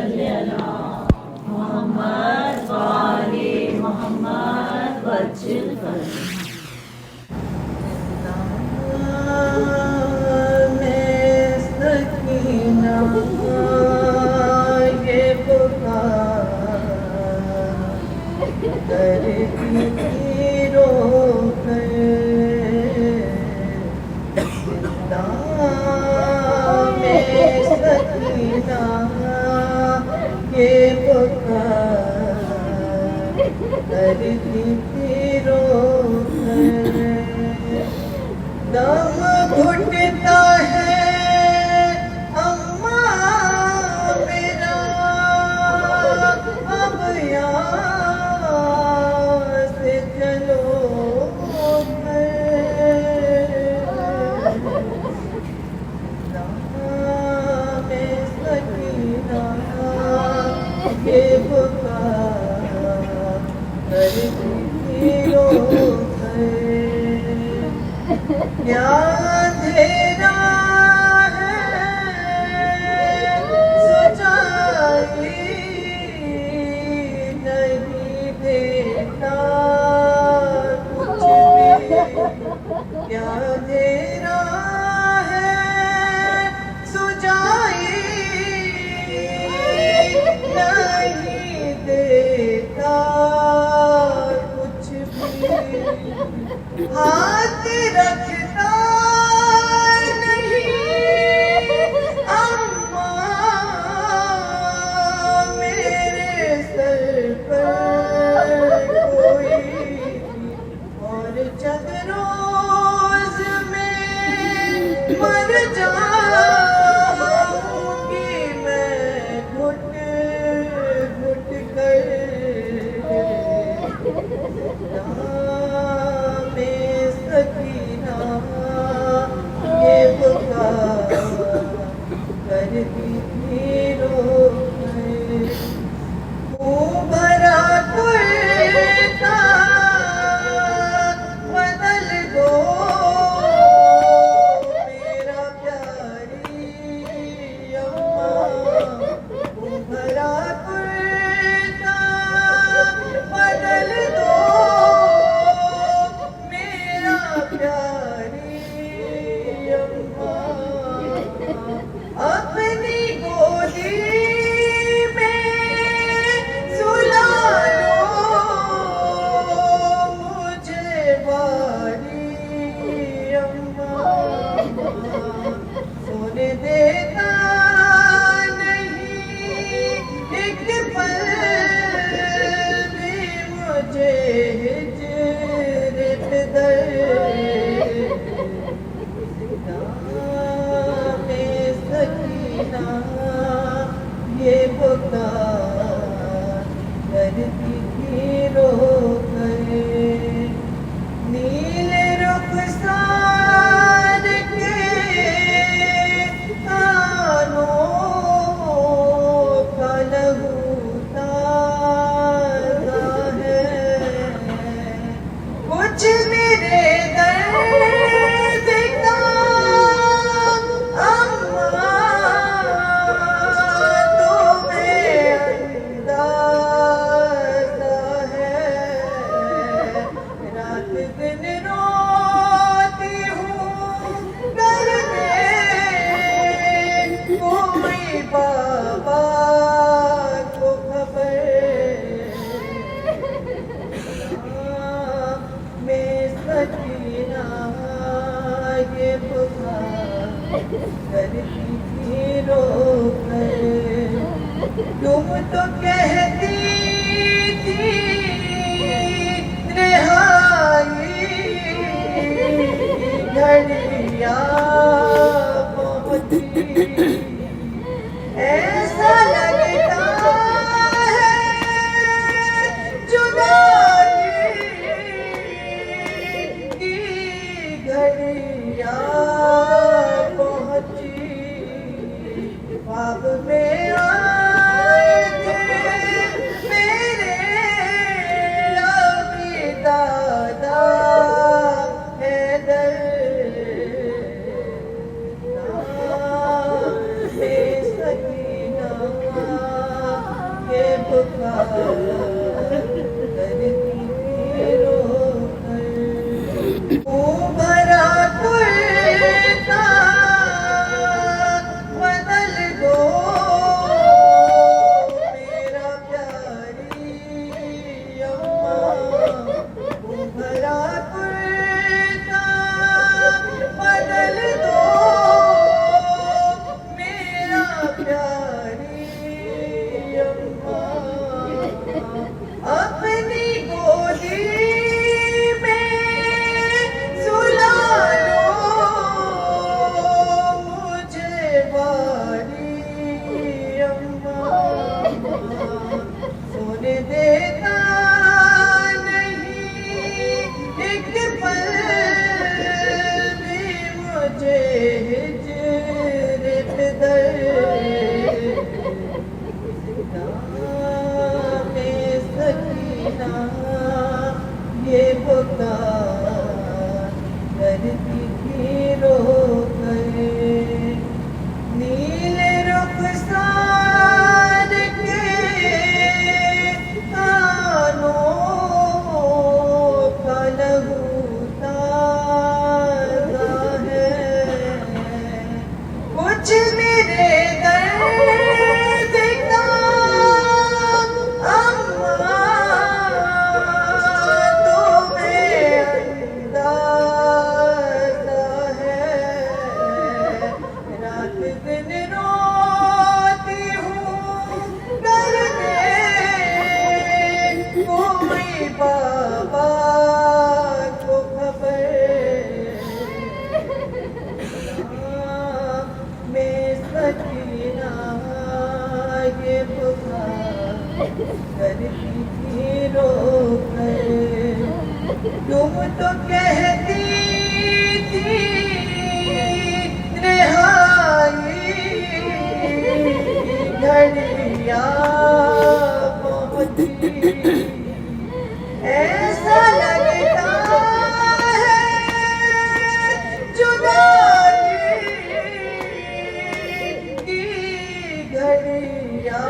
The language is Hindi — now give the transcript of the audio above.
सल्ली अला मोहम्मद वाले मोहम्मद वज्जिल फरमाया। दम घुटता है अम्मा मेरा, अब यहाँ से चलो में सकीना ये पुकार करती रो क्या अंधेरा है सच्चाई नहीं देखता कुछ भी, क्या अंधेरा है सच्चाई नहीं देखता कुछ भी, हाथ रखता नहीं अम्मा मेरे सर पर कोई, और जब रोज में मर जाऊंगी मैं घुट घुट कर, सकीना ये पुकार करती थी रो भरा कुर्ता बदल दो मेरा प्यारी अम्मा, भरा कुर्ता बदल दो प्यारी अम्मा, अपनी गोदी में सुला लो मुझे बारी अम्मा, सोने देता नहीं एक पल भी मुझे हिजरत दर, ये पुकार करती थी रो नीले रुखसार के कानों का लहू ताज़ा है, कुछ मेरे दर्द का अम्मा बाबा को खबर में सकीना ये पुकार करती थी रो तुम तो कहती थी रिहाई घड़िया पहुंची, ऐसा लगता है जुदाई की घड़ियां पहुंची, ख्वाब में आए थे पुकार करती थी रोकर। भरा कुर्ता बदल दो मेरा प्यारी अम्मा। भरा कुर्ता बदल दो मेरा प्यारी अम्मा। अपनी गोदी में सुला लो मुझे बारी अम्मा। सोने देता नहीं एक पल भी मुझे हिजरत दर्द। में सकीना ये पुकार करती थी रोकर। नीले रुखसार के कानों का लहू ताज़ा है। कुछ मेरे दर्द का अम्मा तुम्हें अंदाज़ा है। रात दिन रोती हूँ करके कोई बाबा को खबर। मैं सकीना ये पुकार करती थी रोकर। तुम तो कहती थी रिहाई घड़िया पहुंची। ऐसा लगता है जुदाई की घड़िया